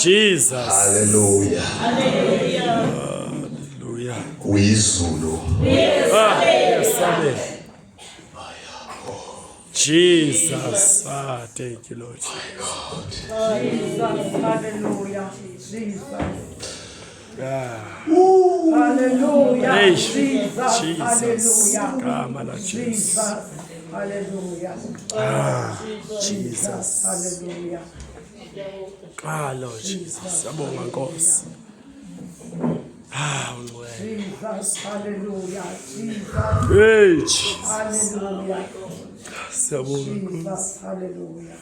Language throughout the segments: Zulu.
Jesus. Hallelujah. Hallelujah. Uyizulu. Yes, amen. Jesus. Thank you, Lord. My God. Jesus. Hallelujah. Jesus. Hallelujah. Jesus. Jesus. Hallelujah. Jesus. Hallelujah. Jesus. Hallelujah. Lord Jesus. Abonga Nkosi. Jesus. Hallelujah. Jesus. Hey, Jesus. Hallelujah. Siyabonga Nkosi. Jesus. Hallelujah.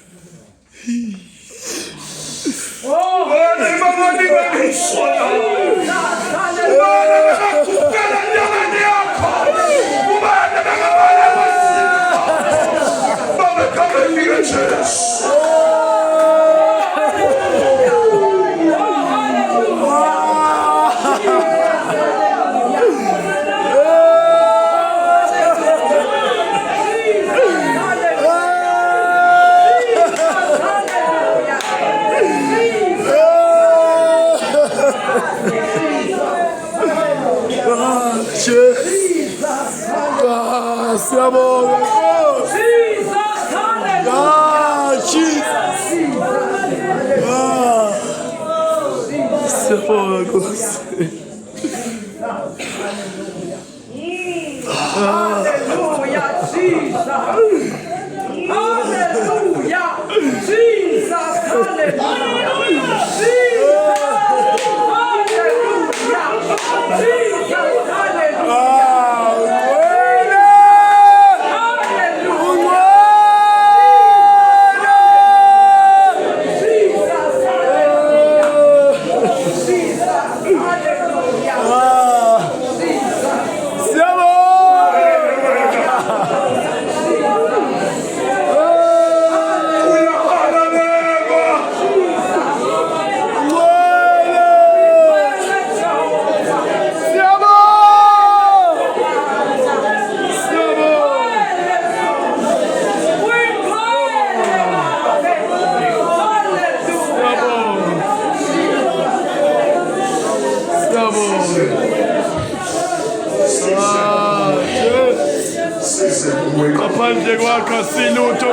Kapande kwakho silutho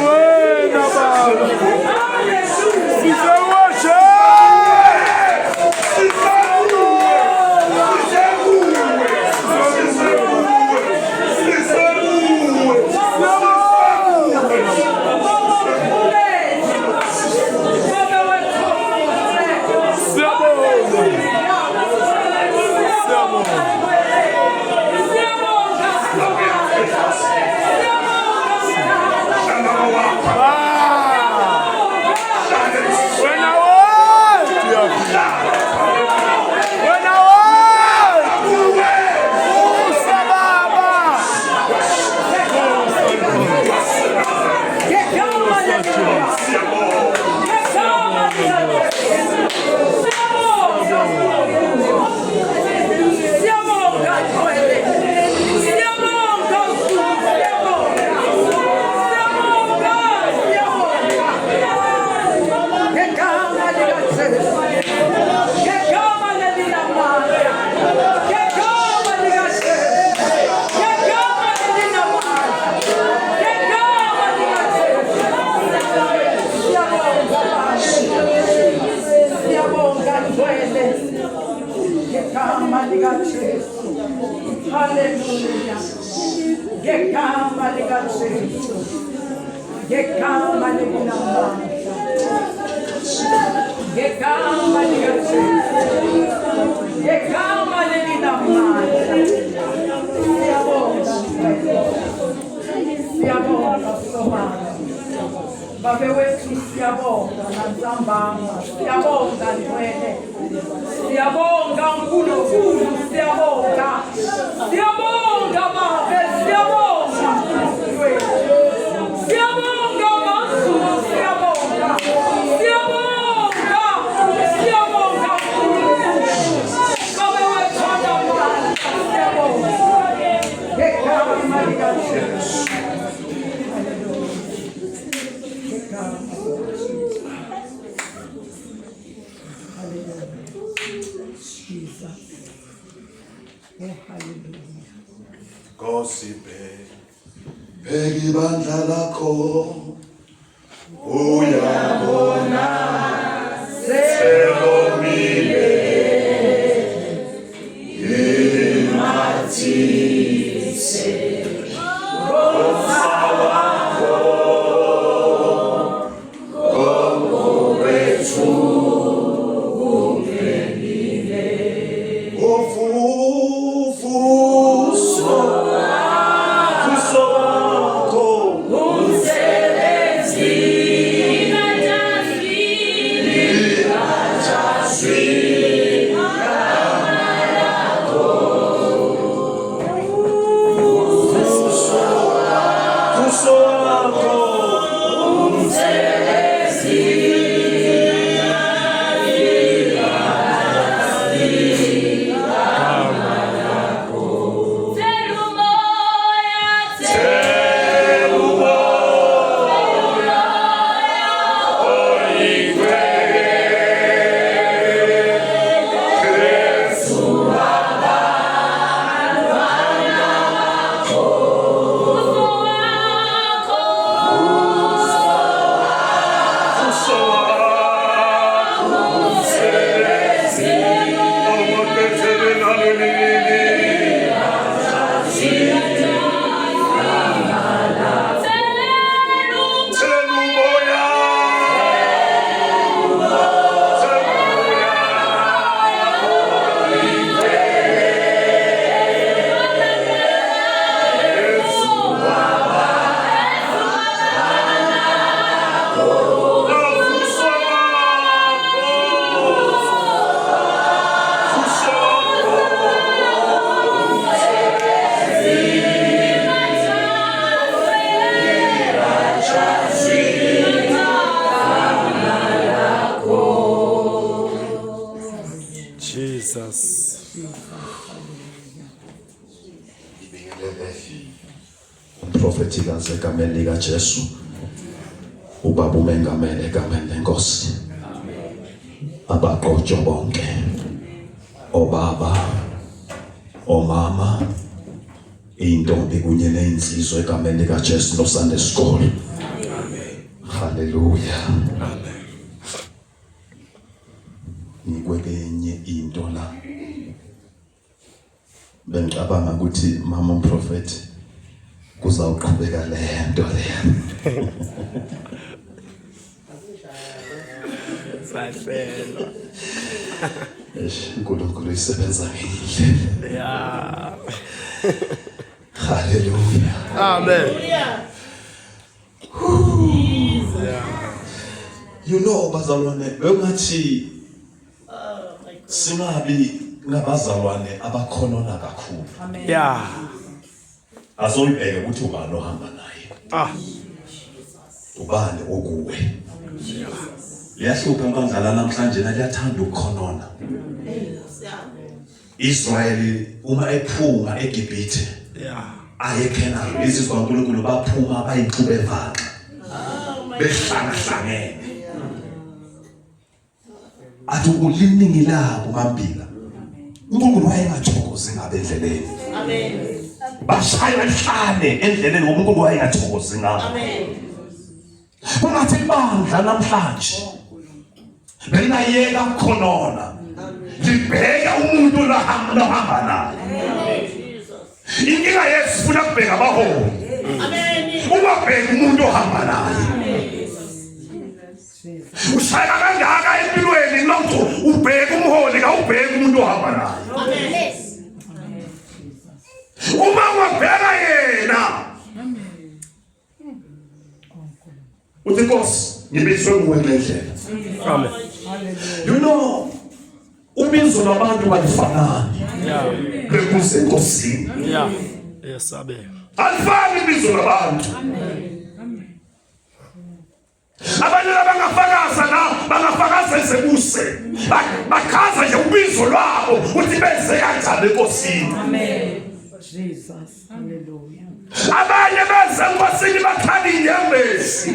wena baba sizewashe when Ngegama likaJesu. Ngegama likaNamandla. Ngegama likaJesu. Ngegama likaNamandla. Siyabonga siyabonga Somana. Babe wethu siyabonga naNsambama. Siyabonga Ntwele. Siyabonga uNkulunkulu. Siyabonga. Siyabonga Babe. Siyabonga Mfowethu. Siyabonga Mazulu. Siyabonga. Siyabonga. Siyabonga Nkulunkulu. Babe wethu Namandla. Siyabonga. Ngegama likaJesu. Nkosi bheka ibandla lakho uyabona selomile imathise Nkosi wakho ngowethu ungenile ufufuso Jesus. Umprofeti kaze egameni likaJesu. Ubaba umengamele egameni leNkosi. Abaqotho bonke. Obaba, omama, intombi kunye neinsizwa egameni likaJesu noSunday School. Hallelujah. Amen. Ngikwenye into la. Bengicabanga ukuthi mama umprofeti kuzawuqhubeka lento le. Sayifela. uNkulunkulu isebenza ngendlela. Yeah. Hallelujah. Amen. You know bazalwane bengathi singabi ngabazalwane abakhonona kakhulu. Yeah. Azoyibheke ukuthi ubani ohamba naye. Ubani okuwe. Liyahluka inkandla namhlanje liyathanda ukukhonona. Israel uma ephuma eGibhithe. Yeah. Aye eKhanani izizwe kaNkulunkulu baphuma bayixube evanqa. Behlangene. Athi uliningi labo mambila. uNkulunkulu wayengathokozi ngabe endleleni. Amen. Bashaya lihlane endleleni ngoba uNkulunkulu wayengathokozi ngabo. Amen. Kungathi ibandla namhlanje belingayeka ukukhonona. Libheka umuntu lahamba naye. Inkinga yethu sifuna kubheka abaholi. ungabheki umuntu ohamba naye. Ushaya kangaka empilweni nokuthi ubheke umholi kawubheki umuntu ohamba naye. Uma ungabheka yena uthi Nkosi ngibizwe nguwe ngendlela. Amen. You know ubizo labantu balifanani. Yeah. Bekuze enkosini. Yeah. Yes, abe. Alifani ibizo labantu. Abantu bangafakaza ezebuse. Bakhaza nje ubizo lwabo uthi benze kanjani enkosini. Amen. Jesus. Hallelujah. Abanye benze enkosini bakhali inyembezi.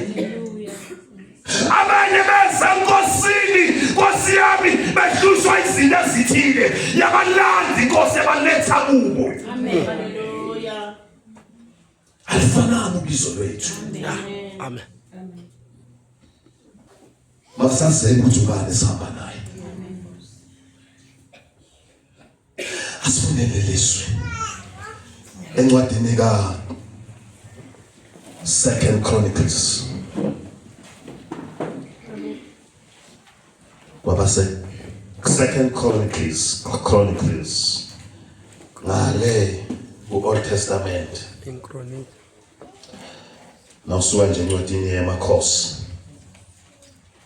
Abanye benze enkosini Nkosi yami behlushwa izinto ezithile yabalandi Nkosi yabaletha kubo. Amen. Hallelujah. Alifanani ubizo lwethu. Amen. Masasele ukuthi ubani sihamba naye. Asifundele leswi encwadini ka 2 Chronicles. Wabase 2 Chronicles. Ngale u-Old Testament. In Chronic. Nawusuka nje encwadini yamakhosi.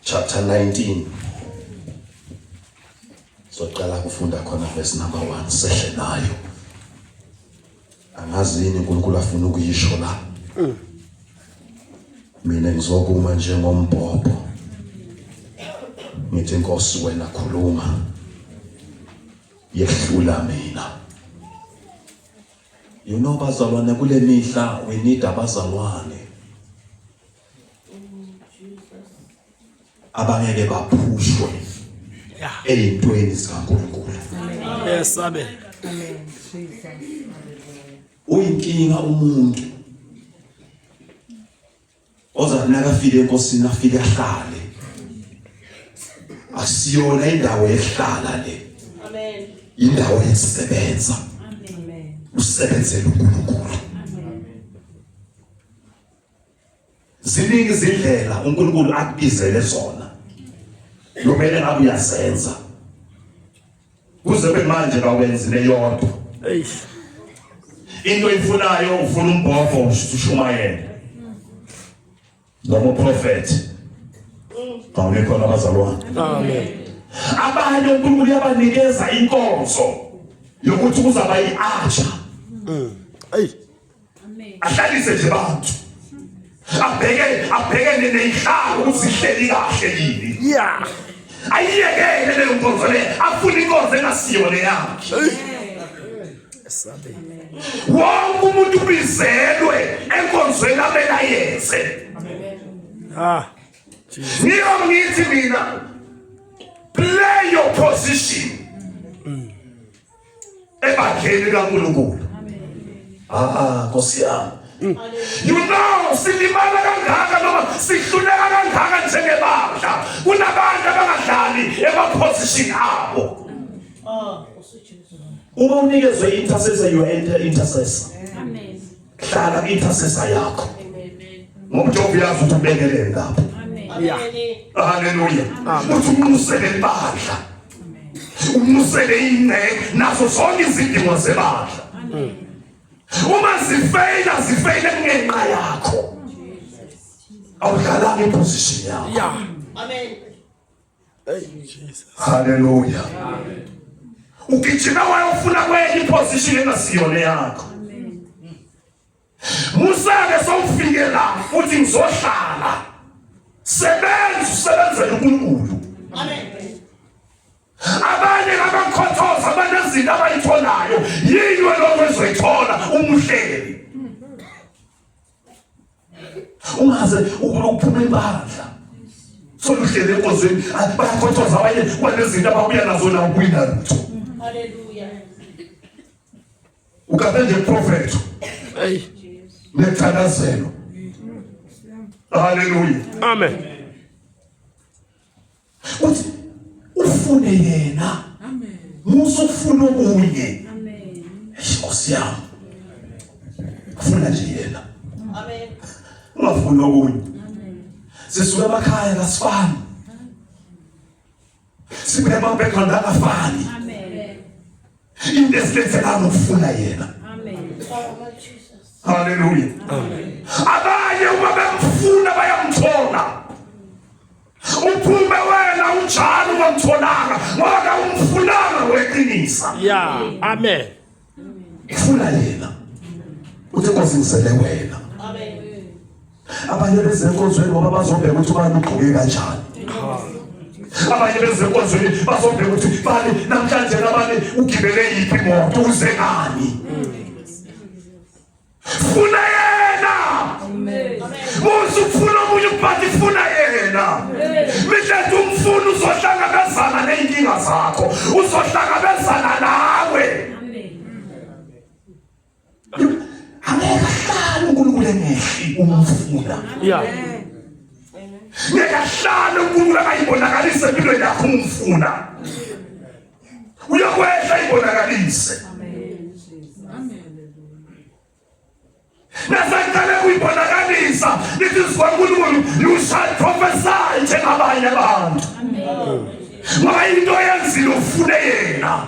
Chapter 19. So qala kufunda khona verse number 1 sehle nayo. Angazi yini uNkulunkulu afuna ukuyisho la. Mina ngizokuma njengombhobho. Ngithi Nkosi wena khuluma. Yehlula mina. You know bazalwane kule mihla we need abazalwane. Abangeke baphushwe eyintweni zikaNkulunkulu. Yes, abe. Amen. Jesus. Uyinkinga umuntu ozanaka afike enkosini afike ahlale. Asiyona indawo ehlala le. Amen. Indawo yokusebenza. Amen. Usebenzele uNkulunkulu. Ziningi izindlela uNkulunkulu akubizele zona. Kumele ngabe uyazenza. Kuze manje bawenzi leyodwa. Hey. Into ifunayo ufuna umbhobho ushumayela. Noma prophet. Awukho abazalwane. Amen. Abanye uNkulunkulu yabanikeza inkonzo yokuthi kuzaba yiacha. Hey. Ahlalise nje abantu. Abheke nezihlalo ukuthi sihleli kahle yini. Yeah. Ayiyekele leyo nkonzo le afuna inkonzo engasiyo le yakhe. Yes, abe. Wonke umuntu ubizelwe enkonzweni abela yenze. Ah. Jesus. Ngithi mina play your position. Ebandleni kaNkulunkulu. Nkosi yami. You know silimala kangaka noma sihluleka kangaka njengebandla. Kunabantu abangadlali emaposition abo. Uma unikezwe intercessor you enter intercessor. Amen. Hlala intercessor yakho. Amen. Ngoba uJobe yazi ukuthi ubekelele lapho. Amen. Hallelujah. Uthi umusele ibandla. Umusele ingceke nazo zonke izidingo zebandla. Uma zifeyila ngenxa yakho. Awudlala iposition yakho. Yeah. Amen. Hey, Jesus. Hallelujah. Ugijima wayofuna kwenye iposition engasiyona yakho. Musa sowufike la uthi ngizohlala. Usebenzele uNkulunkulu. Amen. Abanye abakhothoza abanezinto abayitholayo yini wena ozoyithola umuhleli. Ungaze ukuphuma ibandla. Soluhlele enkonzweni bayakhothoza abanye kwanezinto ababuya nazo la ukuyina lutho. Hallelujah. Ukapende prophet. Hey. Nethandazelo. Hallelujah. Amen. Uthi ufune yena. Amen. Musu ufuna okunye. Amen. Nkosi yami. Ufuna nje yena. Amen. ungafuni okunye. Sisuka emakhaya kasifani, sibuye background akafani. Into esilethela nokufuna yena. Haleluya. Abanye uma bemfuna bayamthola. Uphume wena unjalo ungamtholanga ngoba umfunanga weqinisa. Yeah. Amen. Ufuna yena. Uthi kwazisele wena. Amen. Abanye bezenkonzweni ngoba bazobheka ukuthi ubani ugqoke kanjani. Abanye bezenkonzweni bazobheka ukuthi bani namhlanje nabani ugibele yiphi imoto uze ngani. Funa yena. Amen. Usufuna umunye uphathi funa yena. Mithethe umfuna uzohlangabezana neinkinga zakho, uzohlangabezana nawe. Angeke ahlale uNkulunkulu engehli umfuna. Yeah. Ngeke ahlale uNkulunkulu akayibonakalise empilweni yakho umfuna. Uyakwehla ibonakalise. Nasaqale kuyibonakalisa lithi sikwaNkulunkulu you shall prophesy njengabanye abantu. Ngoba into yenzile ufune yena.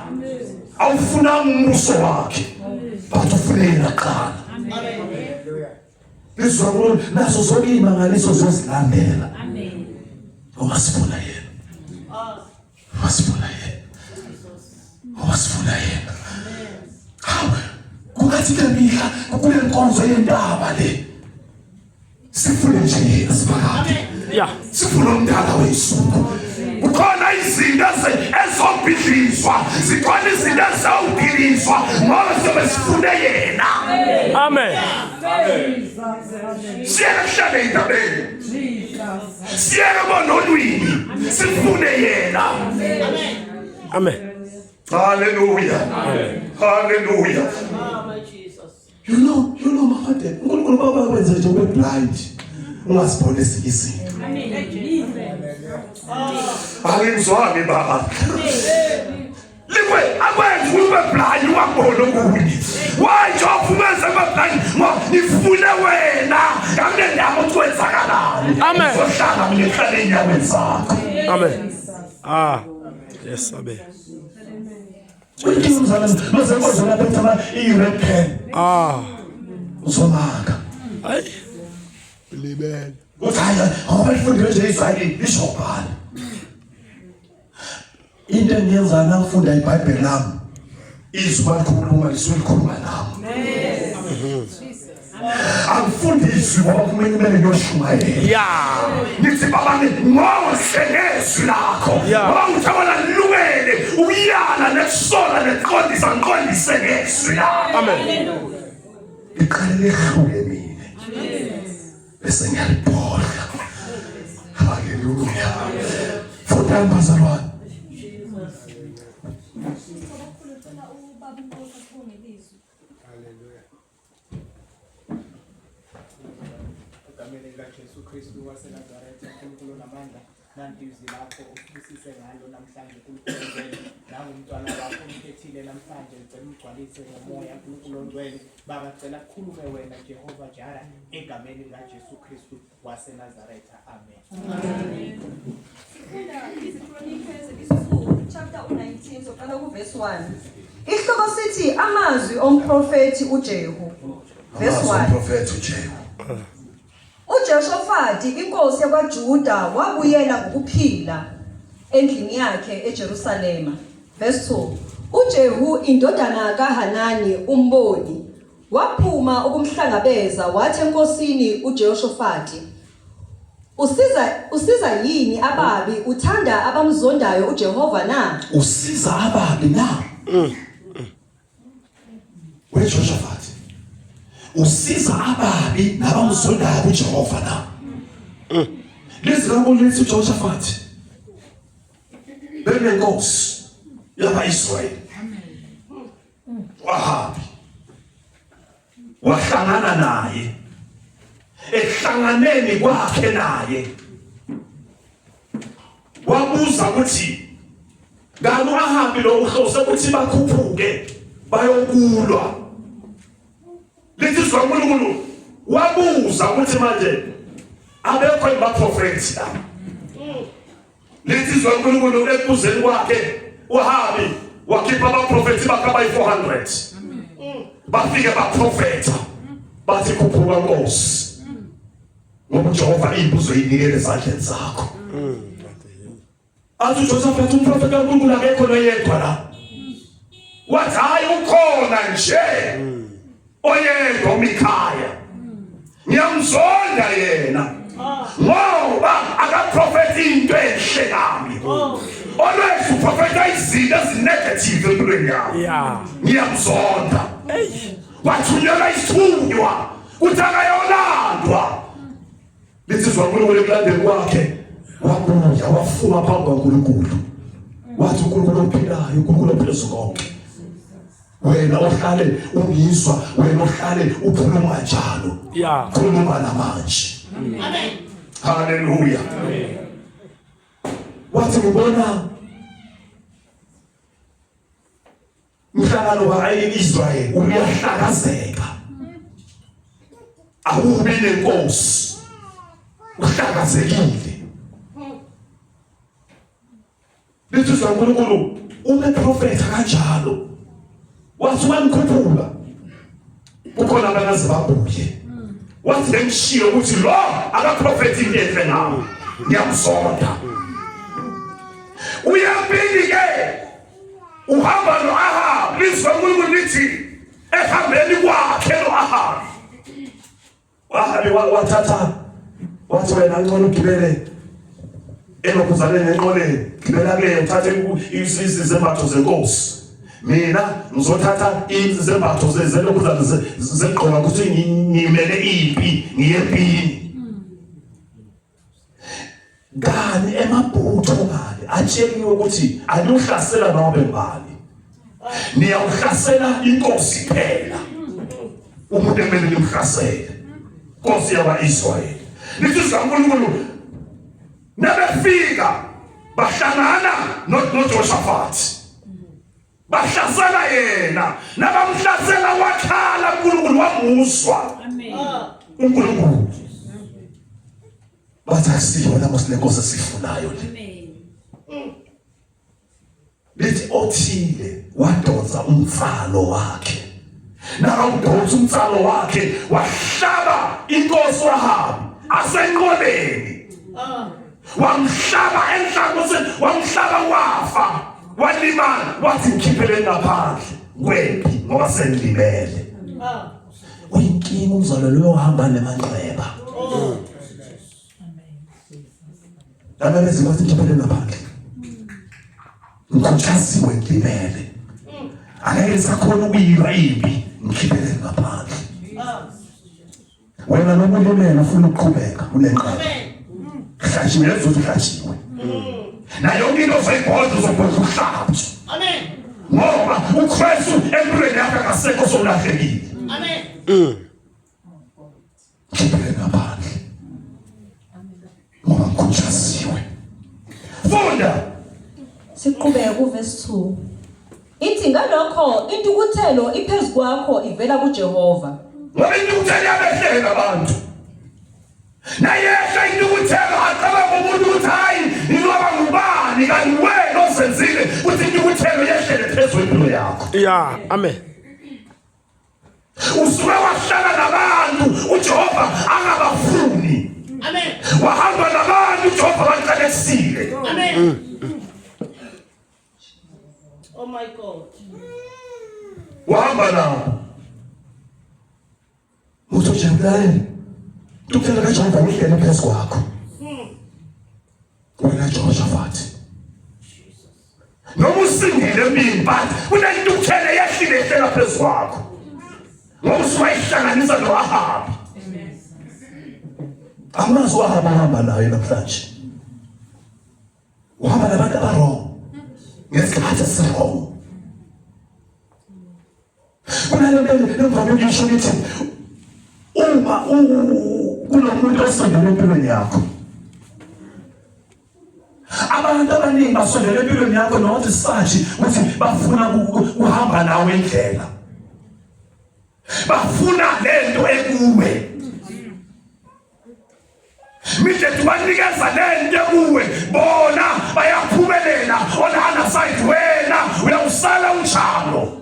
Awufuna umbuso wakhe. But ufune yena kuqala. Bizwa naso zonke imangaliso zozilandela. Amen. Owasifuna yena. Wasifuna yena. Wasifuna yena. Amen. Kukathi kemika kule nkonzo yendaba le. Sifune nje yena sibakade. Yeah. Sifuna umdala wesuku. Ukhona izinto ezobhidliswa, zikhona izinto ezawugiliswa ngoba sebesifune yena. Amen. Siyeke kuhlale indabeni. Siyeke bonolwini. Sifune yena. Amen. Hallelujah. Hallelujah. Oh, my Jesus. You know mafade. uNkulunkulu baba kwenza nje ube blind. Ungasibonisi izinto. Angizwani baba. Liwe akwenza ube blind ungaboni okunye. Why job umenze ube blind? Ngifune wena. Kambe ndiyabo ukwenzakalani. Amen. Sohlala mina ehlala enyaweni zakho. Amen. Ah. Yes, amen. Mazenkozona bethala i-European. Uzomanga. Hayi. Libele. Uthaya ngoba ifundile nje Israyeli ishobhana. Into engiyenza ngifunda iBhayibheli lami. Izwi bakhuluma lisukhuluma nami. Angifundiswi ngoba kumele ngiyoshumayela. Yeah. Nithi baba ngizwe lakho. Ngoba uthabana lungele uyala nesola neqondisa ngiqondise ngezwi lakho. Amen. Iqale ehluke mina. Bese ngiyalibhola. Hallelujah. Futhi bazalwane. Jesu Kristu waseNazaretha, uNkulunkulu namandla, nanti izwi lakho ubusise ngalo namhlanje uNkulunkulu, nangumntwana wakho umkhethile namhlanje ngicela umgcwalise ngomoya uNkulunkulu ongcwele. Baba cela kukhulume wena Jehova Jara egameni likaJesu Kristu waseNazaretha. Amen. Chapter 19 soqala kuverse 1. Ihloko sithi amazwi omprofeti uJehu. Verse 1. Umprofeti uJehu. uJehoshafati inkosi yakwaJuda wabuyela ngokuphila endlini yakhe eJerusalema. Verse 2. uJehu indodana kaHanani umboni waphuma ukumhlangabeza wathi enkosini uJehoshafati, usiza yini ababi, uthanda abamzondayo uJehova na? Usiza ababi na? weJehoshafati. Usiza ababi nabamzondayo uJehova na? Lezi kamulithi uJehoshafati. Benenkosi yaba-Israyeli. Wahabi. Wahlangana naye. Ehlanganeni kwakhe naye. Wabuza ukuthi ngani ahambi lo uhlose ukuthi bakhuphuke bayokulwa. Lithi uNkulunkulu wabuza ukuthi manje abekho abaprofeti la lithi izwe uNkulunkulu ekuzeni kwakhe uhambi wakhipha abaprofeti bakaba 400 bafike baprofeta bathi khuphuka Nkosi ngoba uJehova imbuzo inikele ezandleni zakho athi uJoseph umprofeti kaNkulunkulu akekho noyedwa la wathi hayi ukhona nje oyedwa uMikhaya ngiyamzonda yena ngoba akaprofeti into enhle nami always uprofeta izinto ezinegative empilweni yami ngiyamzonda wathunyelwa isithunywa ukuthi akayolandwa litsizwa uNkulunkulu ekulandeni kwakhe wabuya wafuma phambi kaNkulunkulu wathi uNkulunkulu ophilayo uNkulunkulu ophezulu konke wena ohlale ungizwa wena ohlale ukhuluma njalo khuluma namanje amen haleluya amen wathi ngibona umhlangano wa-Israyeli uyahlakazeka awubi nenkosi uhlakazekile litsizwa uNkulunkulu umeprofeta kanjalo wathi wamkhuphula kukhona abanazi babuye wathi ngishiyo ukuthi lo akaprofeti into enhle nawe ngiyamzonda uyaphinda ke uhamba no-Ahabi lizwa uNkulunkulu lithi ehambeni kwakhe no-Ahabi uAhabi wathatha wathi wena ngcono ugibele enokuzaleni enqoleni gibela ke uthathe izembatho zenkosi mina ngizothatha izembatho zelokuzana zegqoka ukuthi ngimele impi ngiyempini ngani emabhutho ngale atsheliwe ukuthi anuhlasela nobe ngani niyawuhlasela inkosi phela umuntu emele nimhlasele Nkosi yakwa-Israyeli lithi uNkulunkulu nabefika bahlangana noJoshafathi bahlasela yena nabamhlasela wakhala uNkulunkulu wamuzwa uNkulunkulu bathi asiyo namosile Nkosi esifunayo le lithi othile wadonsa umfalo wakhe nakawudonsa umfalo wakhe wahlaba inkosi uAhabi asenqoleni wamhlaba enhlangothini wamhlaba wafa walimala wathi ngikhiphele ngaphandle kwempi ngoba sengilimele uyinkinga umzalo lo ohamba nemanxeba laba bezibathi ngikhiphele ngaphandle ngikhuthasiwe ngilimele angeke sakhona ukuyilwa impi ngikhiphele ngaphandle wena noma ulimele ufuna ukuqhubeka unenqaba hlashiwe lezo hlashiwe na yonke into oyibhodla uzobhodla uhlabutho amen ngoba uKristu empilweni yakhe akasekho solahlekile amen khiphele ngaphandle ngoba ngikhuthasiwe funda siqhubeka kuverse 2 ithi ngalokho intukuthelo iphezu kwakho ivela kuJehova ngoba intukuthelo yabehlela abantu nayehla intukuthelo acabanga umuntu ukuthi hayi inoba ngubani kanti wena osenzile ukuthi intukuthelo yehlele phezu kwempilo yakho amen usuke wahlala nabantu uJehova angabafuni amen wahamba nabantu uJehova baqalekisile amen Oh my God. wahamba nabo uthi Jemdani tukuthela kaJehova ngihlele phezu kwakho wena Jehoshafathi noma usindile empini but kunentukuthelo yehlile ehlela phezu kwakho ngoba usuwayihlanganisa no-Ahabi amazi uAhabi ahamba nayo namhlanje uhamba nabantu abarong ngesikhathi esirong kunalento emvame ngisho ngithi uma kunomuntu osondele empilweni yakho abantu abaningi basondele empilweni yakho nokuthi sathi ukuthi bafuna ukuhamba nawe endlela bafuna lento ekuwe mide tubanikeza lento kuwe bona bayaphumelela on the other side wena uyawusala unjalo.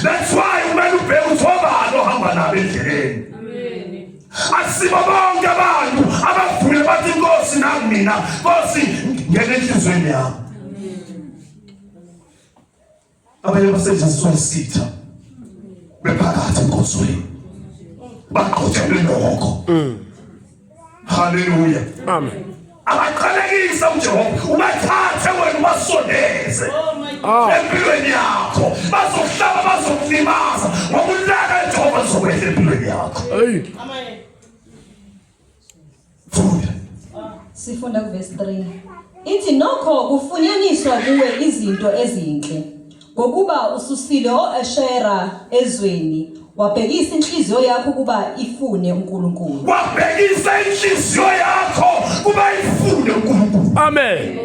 That's why umele ubheke uthobalo ohamba nabo endleleni. Asibo bonke abantu abavule bathi Nkosi nami mina Nkosi ngene enhlizweni yami. Abanye basetshenziswa isitha bephakathi enkosini baqotshelwe lokho. Hallelujah. Amen. Abaqalekisa uJehova ubathathe wena ubasondeze empilweni yakho bazohlaba bazokulimaza ngokulaka uJehova zokwehla empilweni yakho. Amen. Sifunda kuverse 3. Ithi nokho kufunyaniswa kuwe izinto ezinhle ngokuba ususile oAshera ezweni wabhekisa inhliziyo yakho kuba ifune uNkulunkulu. Wabhekisa inhliziyo yakho kuba ifune uNkulunkulu. Amen.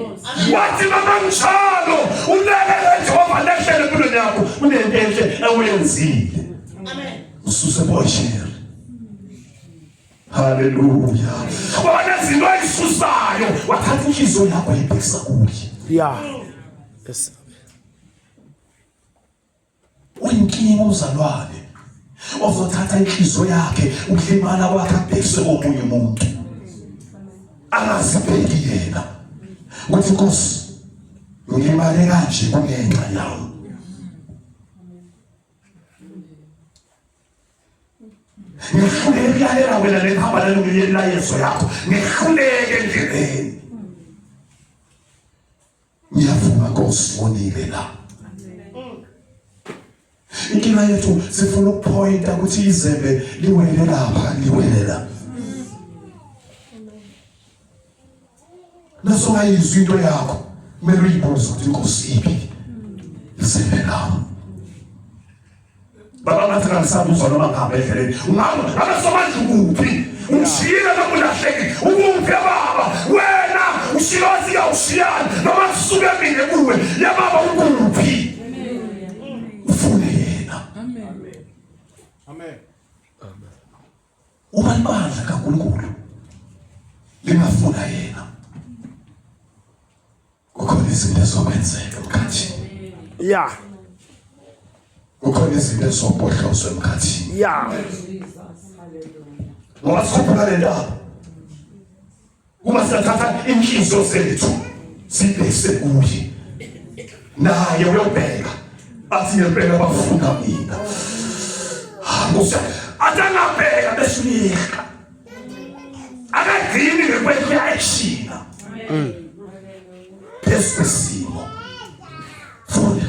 Wathi noma njalo ulele uJehova lehlele empilweni yakho unento enhle ewenzile. Amen. Ususe boshera. Hallelujah. Wona izinto ezisusayo wathatha inhliziyo yakho ayibhekisa kuye. Yeah. Yes. Uyinkinga uzalwane ozothatha inhliziyo yakhe ukulimala kwakhe abhekise komunye umuntu angazibheki yena ukuthi Nkosi ngilimale kanje kungenxa yami. Ngihluleke yalela wena lehamba nalungiyela Yesu yakho ngihluleke endleleni. Ngiyavuma Nkosi unike la. Inkinga yethu sifuna ukupointa ukuthi izembe liwele lapha liwele la. Naso ngayizwa into yakho kumele uyibuze ukuthi Nkosi iphi izembe lami. Baba ngathi ngisabe uzona mangihamba endleleni ungaba abasomandla kuphi ushiyile noma ulahleki ukuphi baba wena ushilozi yawushiyana noma kusuke mine kuwe ya baba ukuphi. Uma libandla kaNkulunkulu lingafuna yena kukhona izinto ezokwenzeka emkhathini. Yeah. Kukhona izinto ezobhodlozwa emkhathini. Yeah. Ngoba sikhuphula le ndaba uma sithatha inhliziyo zethu sibhekise kuye naye uyobheka athi ngempela bafuna mina. Nkosi atangabheka besulika akagcini ngekwethu ya-action esisimo. Funda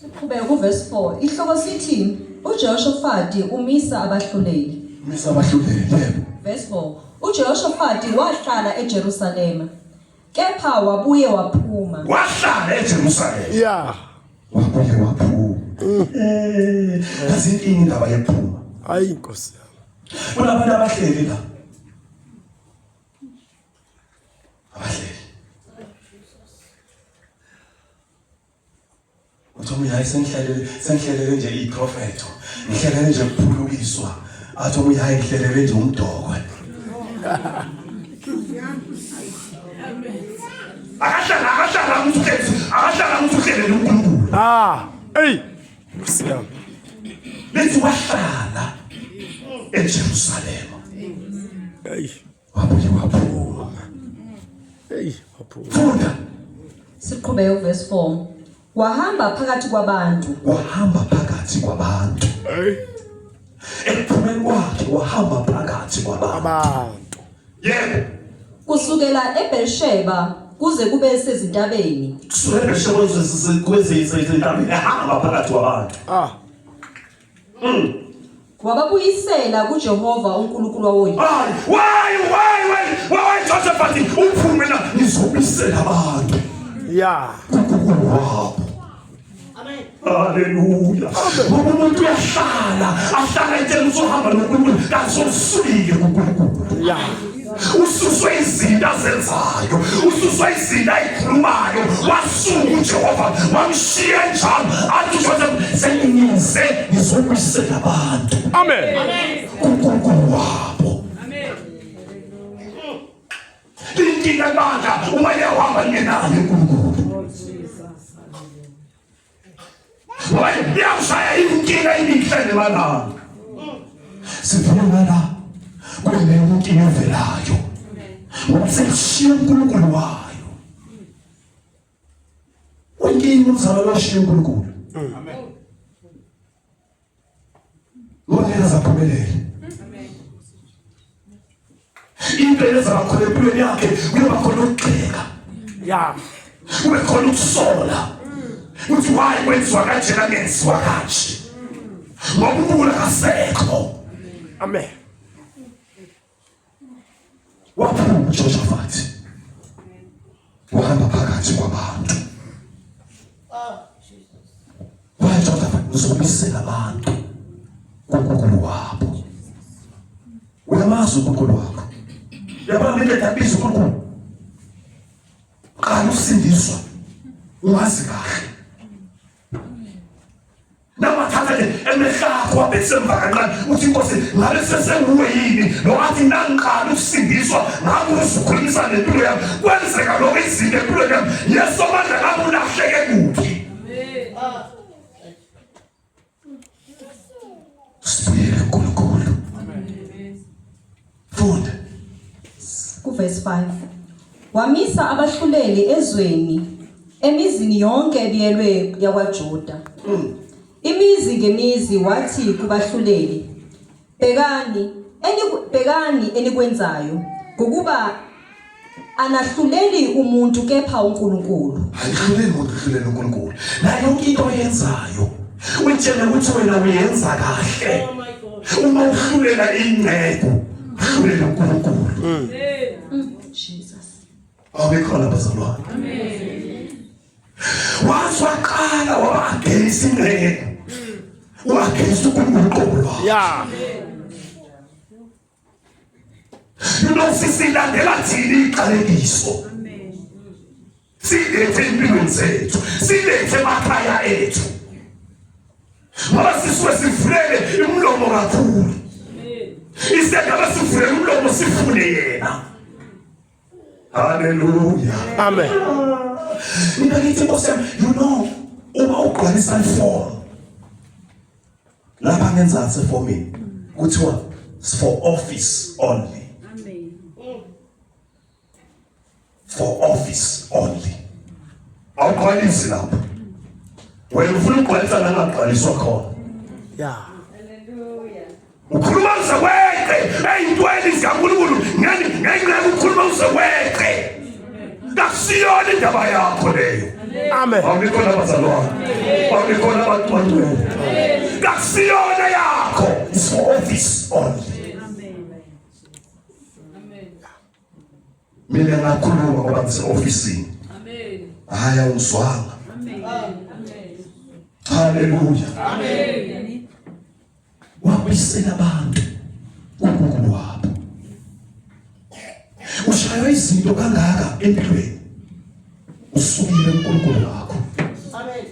Siqhubeka kuverse 4. Ihloko sithi uJehoshafati umisa abahluleli. umisa abahluleli. Verse 4. uJehoshafati wahlala eJerusalema kepha wabuye waphuma. Wahlala eJerusalema. Yeah. Wabuye waphuma. Yazi indaba yephuma. Hayi Nkosi yami. Kunabantu abahleli la. Abahleli. Uthomi hayi sengihlelele nje iprofeto. Ngihlelele nje ukuphulukiswa. Athi uyayi ngihlelele nje umdoko. Akahlala ukuthi uhlelele uNkulunkulu. Hey. Nkosi yami. Lethi wahlala eJerusalema. Hey. Wabuye waphuma. Hey. Waphuma. Funda. Siqhubeka kuverse 4. Wahamba phakathi kwabantu. Wahamba phakathi kwabantu. Hey. Ekuphumeni kwakhe wahamba phakathi kwabantu. Yebo. Kusukela eBersheba kuze kube sezintabeni. Kusukela eBersheba kuze sezintabeni ehamba phakathi kwabantu. Wababuyisela kuJehova uNkulunkulu wawoyini. Why Jehoshaphat uphume na ngizobisela abantu. Yeah. Amen. Hallelujah. Ngoba umuntu ahlala etshela uzohamba noNkulunkulu kasosulike kuNkulunkulu. Yeah. Ususwe izinto azenzayo, ususwe izinto ayikhulumayo, wasuka uJehova wamshiya njalo athi uJehova sengize ngizobisela abantu. Amen. uNkulunkulu wabo. inkinga amandla uma yahamba ngenayo uNkulunkulu. Oh, Jesus. Hallelujah. Ngoba iyashaya inkinga imihle nemalanga. Sivela la kule inkinga evelayo. Ngoba seshiya uNkulunkulu wayo. Wenkinga umzalo washiya uNkulunkulu. Amen. Ngeke zaphumelela. Impela zakho empilweni yakhe kuba khona ukugxeka. Yeah. Kube khona ukusola. Uthi why kwenziwa kanje kangenziwa kanje. Ngoba uNkulunkulu akasekho. Amen. Waphuma uJosaphat. Wahamba phakathi kwabantu. UJosaphat uzobisela abantu uNkulunkulu wabo. Uyamazi uNkulunkulu wakho. Yabona into edabiza uNkulunkulu. Qala usindiswa. Ungazi kahle. Namathatha emehla kwa besemva kancane uthi inkosi ngabe sesenguwe yini lo athi nangiqala ukusindiswa ngabe uzukhulisa nempilo yami kwenzeka lokho izinto empilweni yami Yesu amandla ngabe ulahleke kuphi. Sibuyele uNkulunkulu. Funda Kuverse 5. Wamisa abahluleli ezweni emizini yonke ebiyelwe yakwaJuda. Imizi ngemizi wathi kubahluleli, bhekani enikwenzayo ngokuba anahluleli umuntu kepha uNkulunkulu. ayihluleli umuntu hluleli uNkulunkulu. Nayo yonke into oyenzayo utshele ukuthi wena uyenza kahle. Oh my God. Uma uhlulela ingcebo hlulela uNkulunkulu. Jesus. Abekhona bazalwane. Waqala wabageza ingcebo. Wageza uNkulunkulu. Yeah. Sisilandela thini iqalekiso. Silethe impilo zethu, silethe emakhaya ethu. Ngoba sisuke sivulele umlomo kakhulu. Isekaba sivulele umlomo sifune yena. Hallelujah. Amen. Mina ngithi Nkosi yami, you know, uma ugqwalisa iform lapha ngenzansi efomini kuthiwa for office only. For office only. Awugqwalisi lapha. Wena ufuna ukugqwalisa la ngagqwaliswa khona. Yeah. Ukhuluma useweqe eyintweni zikaNkulunkulu ngenxa ukukhuluma useweqe. Kasiyona indaba yakho leyo. Amen. Awukhona bazalwane. Awukhona abantu bantwana. Kasiyona yakho. It's for office only. Mina ngakhuluma ngoba ngise-ofisini. Haya ungizwanga. Hallelujah. Wabisela abantu uNkulunkulu wabo. Ushaya izinto kangaka empilweni. Usukile uNkulunkulu wakho. Amen.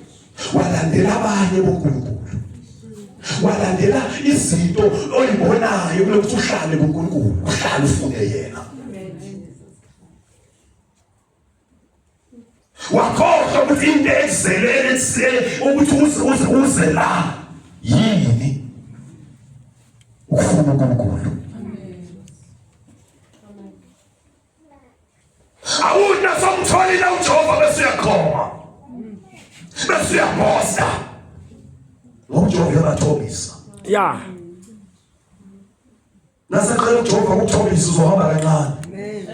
Walandela abanye boNkulunkulu. Walandela izinto oyibonayo kulokuthi uhlale kuNkulunkulu, uhlale ufune yena. Wakhohlwa ukuthi into ezelele ukuthi uze la yini ufuna uNkulunkulu. Awuna somtholi la uJehova bese uyakhoma. Bese uyabosa. Ngoba uyathobisa. Yeah. Nasaqala uJehova ukuthobisa uzohamba kancane. Hey,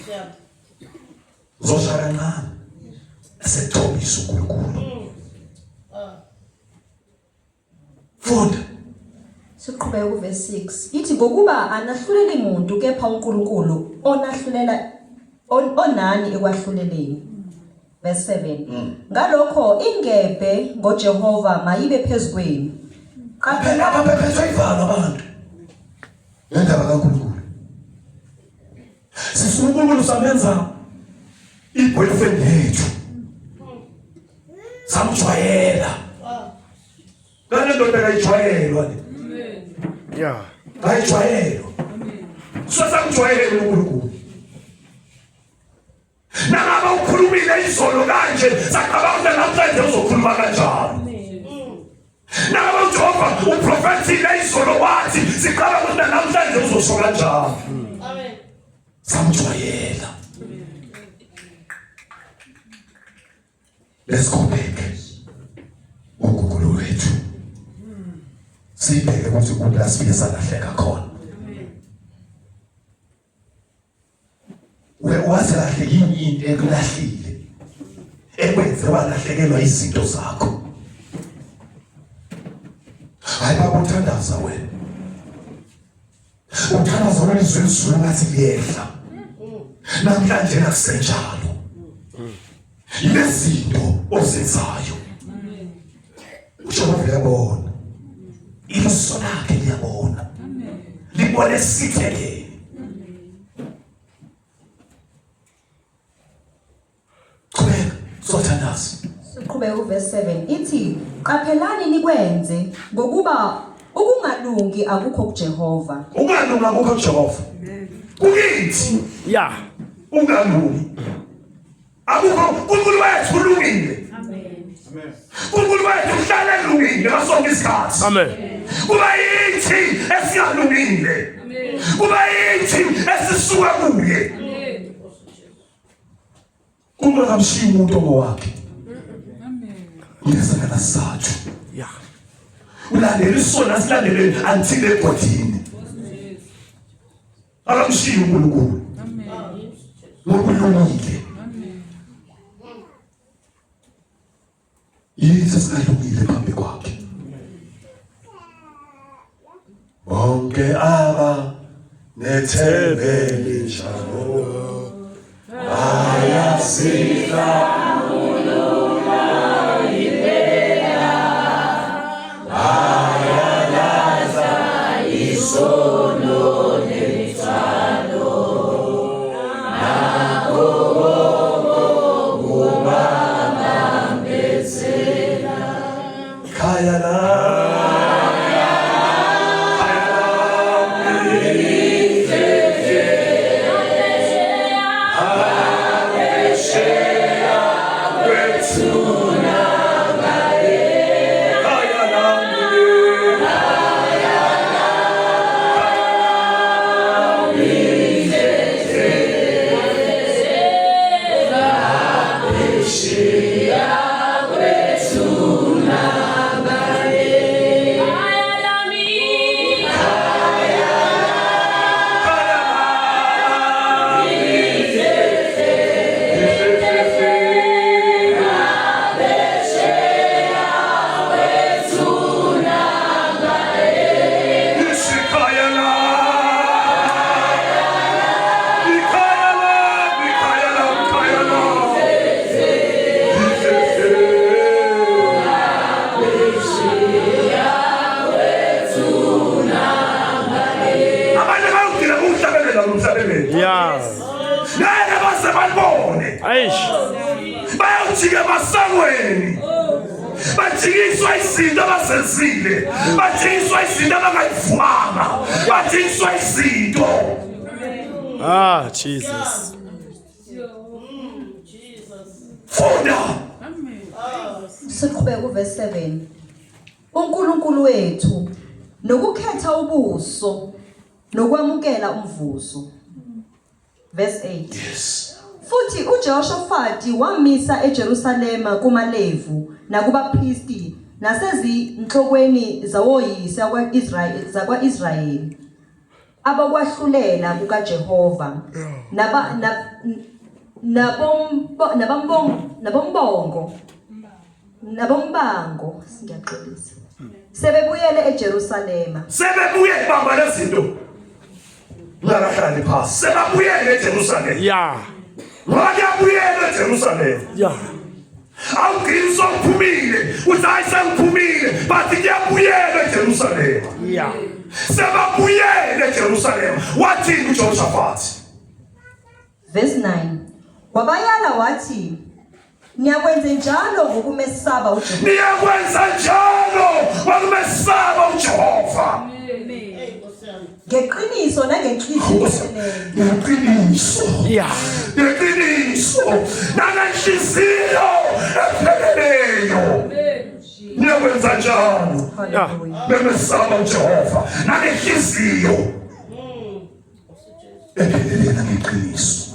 yeah. Uzoshaya kancane. Sethobisa uNkulunkulu. Funda. Siqhubeka kuverse 6. Ithi ngokuba anahluleli umuntu kepha uNkulunkulu onahlulela onani ekwahluleleni. Verse 7. Ngalokho ingebhe ngoJehova mayibe phezukweni. Qaphela abaphethwe ivalo abantu. Ngendaba kaNkulunkulu. Sifuna uNkulunkulu samenza i-boyfriend yethu. Samjwayela. Kanti ndoda kayijwayelwa le. izolo kanje saqabanga namhlanje uzokhuluma kanjani. Naba uJehova uprofethile izolo wathi siqala ukuthi namhlanje uzosho kanjani. Amen. Samjwayela. Let's go back. uNkulunkulu wethu sibheke ukuthi kula sifike salahleka khona. Wazi kahle yini into ekulahlile ekwenze walahlekelwa izinto zakho. Hayi baba uthandaza wena. Uthandaza wena izulu ngathi liyehla. Namhlanje nakusenjalo. Ilezinto ozenzayo. UJehova uyabona. Iso lakhe liyabona. Libone sitheke. Sothandaza. Siqhubeka uverse 7 ithi qaphelani nikwenze ngokuba ukungalungi akukho kuJehova. Ungalungi akukho kuJehova. Kukithi Yeah. ungalungi. Akukho uNkulunkulu wethu ulungile. Amen. uNkulunkulu wethu uhlala elungile ngaso sonke isikhathi. Amen. Kuba yithi esingalungile. Amen. Kuba yithi esisuka kuye. Amen. Kungamshiya umuntu owakhe. Ngiyasakala sathu. Yeah. Ulandele isona silandele until ebhodini. Akamshiya uNkulunkulu. Amen. Ngokulungile. Yithi sikalungile phambi kwakhe. Bonke aba nethembele njalo. Ayasika Yeah. Nene basebalibone. Aish. Bayajika basangweni. Bajikiswa izinto abazenzile. Bajikiswa izinto abangayivumanga. Bajikiswa izinto. Ah, Jesus. Funda. Siqhubeka uverse 7 uNkulunkulu wethu nokukhetha ubuso nokwamukela umvuzo. Verse 8 Yes. Futhi uJehoshafati wamisa eJerusalema kumaLevu nakubapristi nasezinhlokweni zawoyise zakwa-Israyeli abakwahlulela kukaJehova nabombango siyaxolisa sebebuyele eJerusalema. Sebebuyele bamba lezinto. Ngakahlali phasi. Sebabuyele eJerusalema. Yeah. Ngakuyabuyela eJerusalema. Yeah. Awugcina uphumile, usayisengiphumile, bathi kuyabuyela eJerusalema. Yeah. Sebabuyele eJerusalema. Wathini uJehoshaphat? Verse 9 wabayala wathi niyakwenza njalo ngokumesaba uJehova. Niyakwenza njalo ngokumesaba uJehova. ngeqiniso nangenhliziyo ephelele. Ngeqiniso. Yeah. Ngeqiniso nangenhliziyo epheleleyo. Niyakwenza njalo. Hallelujah. Bemesaba uJehova nangenhliziyo epheleleyo nangeqiniso.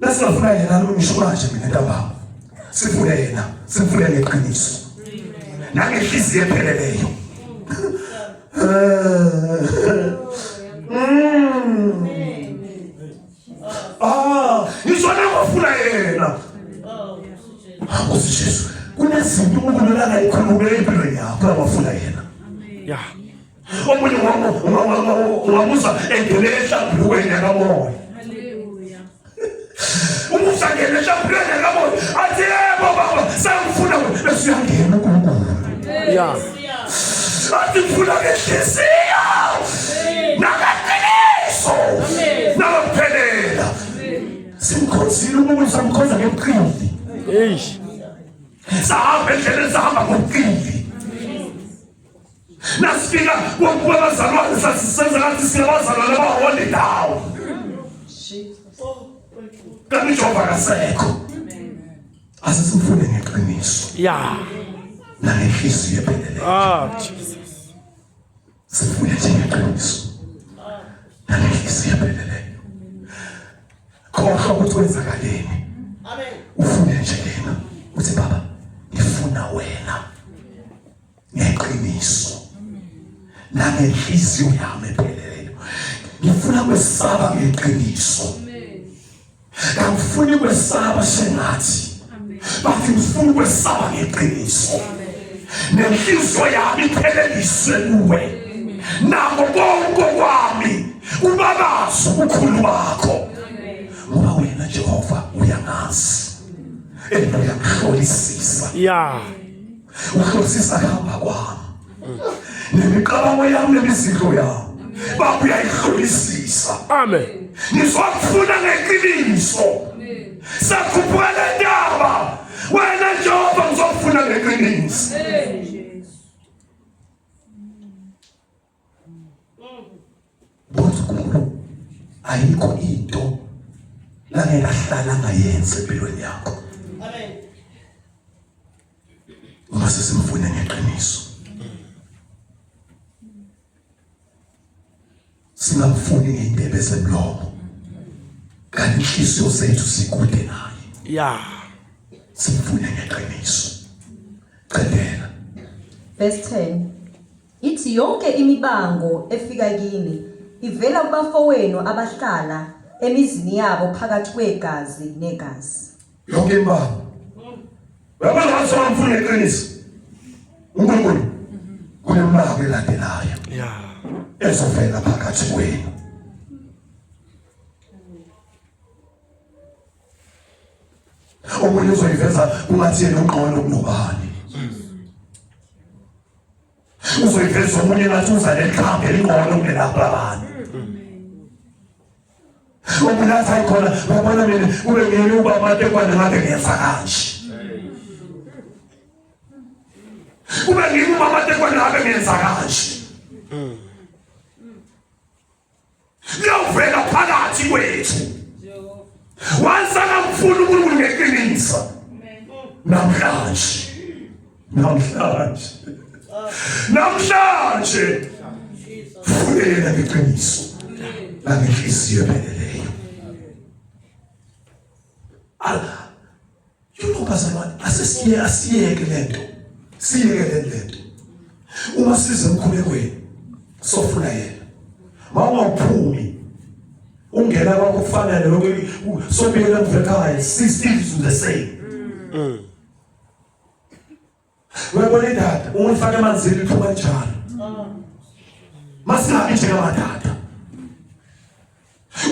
Nasifuna yena ngisho manje mina ntaba. Sifuna yena, sifuna ngeqiniso. Nangenhliziyo epheleleyo. Ngisho nangofuna yena. Nkosi Jesu, kunezinto uNkulunkulu angayikhulumela empilweni yakho abafuna yena. Yeah. Omunye wamuza engene ehlambulukweni yakamoya. Umusa ngene ehlambulukweni yakamoya. Athi yebo baba, sangifuna wena esiyangena uNkulunkulu. Yeah. Athi ngifuna ngenhliziyo. Nangeqiniso. Nangokuphelela. Simkhonzile uNkulunkulu samkhonza ngeqiniso. Hey. Sahamba endleleni sahamba ngokuqili. Nasifika kwabazalwane sasisenza ngathi singabazalwane abahole ndawo. Kanti uJehova akasekho. Asisifune ngeqiniso. Yeah. Nangenhliziyo epheleleyo. Jesus. Sifune ngeqiniso. Nangenhliziyo epheleleyo. Khohlwa ukuthi kwenzakaleni. Amen. Ufune nje yena. Uthi baba, ngifuna wena. Ngeqiniso. Nangenhliziyo yami epheleleyo. Ngifuna kwesaba ngeqiniso. Ngifuna kwesaba sengathi. Bathi ngifuna kwesaba ngeqiniso. Nenhliziyo yami iphelelise kuwe. Nako konke kwami ubabazo ukhulu bakho. Ngoba wena Jehova uyangazi. Uyahlolisisa. Yeah. Uhlolisisa hamba kwami. Nemicabango yami nemizidlo yami. Baba uyayihlolisisa. Amen. Ngizokufuna ngeqiniso. Sakhuphuka le ndaba. Wena Jehova ngizokufuna ngeqiniso. Bonke ayikho into la ngelahlala ngayenza empilweni yakho. Amen. Uma sesimfune ngeqiniso. Singafuni ngeindebe zemlomo. Kanti inhliziyo zethu sikude naye. Yeah. Simfune ngeqiniso. Qedela. Verse 10. Ithi yonke imibango efika kini ivela kubafowenu abahlala emizini yabo phakathi kwegazi negazi. Yonke imbango. Baba ngiyasona mfune ngeqiniso. uNkulunkulu kunembango elandelayo. Yeah. Ezovela phakathi kwenu. Omunye uzoyiveza kungathi yena uqondo kunobani. Uzoyiveza omunye ngathi uza lekhambi elingqondo kunelapho abani. Omunye athi ayikhona babona mina kube ngeke uba amatekwane ngabe ngenza kanje. Kube ngeke uba amatekwane ngabe ngenza kanje. Liyovela phakathi kwethu. Wansana mfuna uNkulunkulu ngeqiniso. Namhlanje. Fulela ngeqiniso. Nangenhliziyo epheleleyo. Bazalwane, asiyeke lento. Siyeke lento. Uma size emkhulekweni sofuna yena. Mawungaphumi ungena kwakho kufanele lokho sobiyela kuvekhaya still the same. Uyabona indaba ungifake emanzini iphuma kanjalo. Masingabi njengamadada.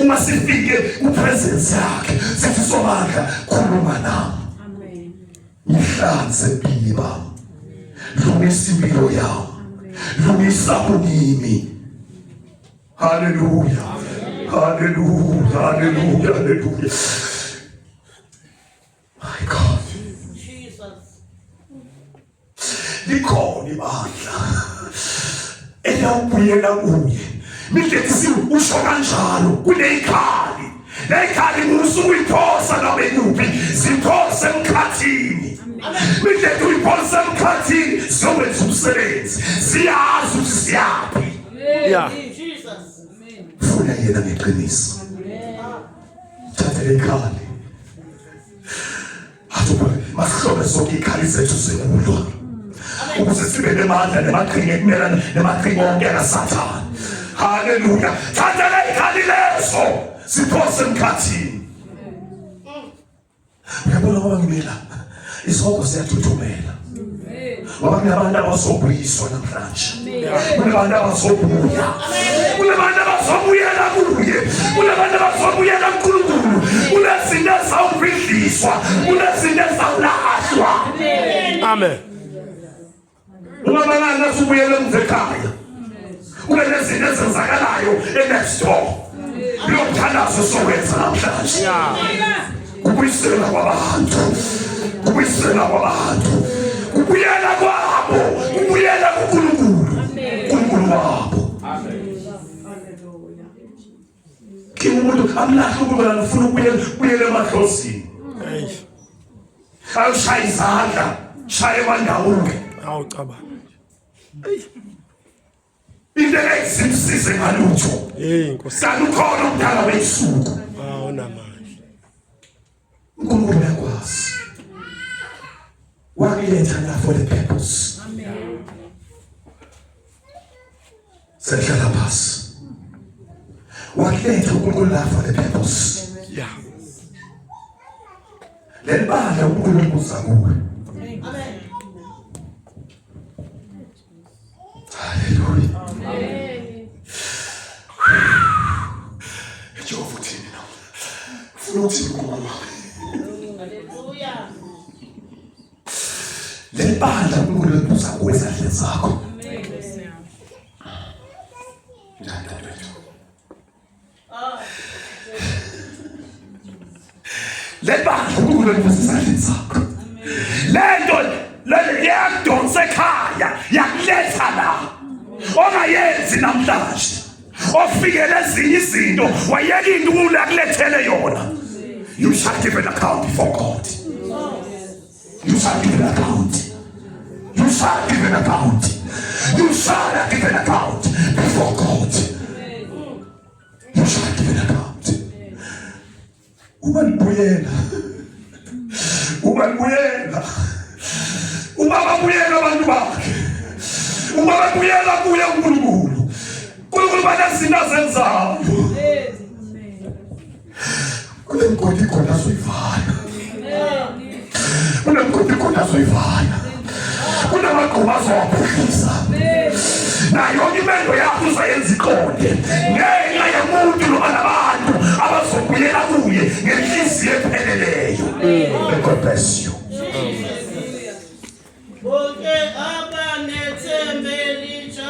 Uma sifike kupresence yakhe sithi somandla khuluma nami. Amen. Ngihlanze biba. Lungisa impilo yami. Lungisa kunimi. Hallelujah. Hallelujah. Hallelujah. Hallelujah. My God. Jesus. likhona ibandla elawubuyela kuye midethi usho kanjalo kuneyikhali leyikhali musuku iphosa noma ikuphi ziphose emkhathini midethi uyiphose emkhathini zokwenza umsebenzi siyazi ukuthi siyaphi Yeah. funa yena ngeqiniso thatha leyikhali masihlobe zonke ikhali zethu zekulwa ukuze sibe nemandla nemaqhinga ekumelana nemaqhinga onke kaSathane. Haleluya. Thatha leyikhali leso siphose emkhathini. Uyabona ngoba ngimela isonto siyathuthumela ngoba kunabantu abazobuyiswa namhlanje, kunabantu abazobuya, kunabantu abazobuyela kuye, kunabantu abazobuyela kuNkulunkulu, kunezinto ezawubhidliswa, kunezinto ezawulahlwa. Amen. Ungabalanga nasubuyela ekhaya kunezinto ezenzakalayo next door lomthandazo sowenza namhlanje. Kubuyisela kwabantu, kubuyisela kwabantu, kubuyela kwabo, kubuyela kuNkulunkulu, kuNkulunkulu wabo. Ke umuntu amlahla ukubona ufuna ukubuyela emadlozini. Awushaya izandla, shaya emandawonke. Awucabanga. Into ezimsize ngalutho. Inkosi. Salukhona umdala wethuko. Awunamandla. uNkulunkulu uyakwazi. Wakiletha la for the purpose. Amen. Sehlala phasi. Wakiletha uNkulunkulu la for the purpose. Yeah. Lelibandla uNkulunkulu uzakuwe. Amen. Hallelujah. Jehova uthini na? Ufuna ukuthini uNkulunkulu? Hallelujah. Lelibandla uNkulunkulu uzakuwe ezandleni zakho. Lebandla uNkulunkulu ezandleni zakho. Lento leyakudonsa ekhaya yakuletha la. Ongayenzi namhlanje. Ofikele ezinye izinto wayeka into ukulethele yona. You shall give an account before God. You shall give an account. You shall give an account. You shall give an account before God. You shall give an account. Ubuyela. Ubuyela. Ubabuyela abantu bakhe. Ubabuyela kuye uNkulunkulu. uNkulunkulu banezinto azenzayo. Kunemgodi khona azoyivala. Kunemgodi khona azoyivala. Kunamagqubu azowaphuhlisa. Nayo yonke imendo yakho uzayenza iqonde ngenxa yomuntu noma nabantu abazobuyela kuye ngenhliziyo epheleleyo. God bless you.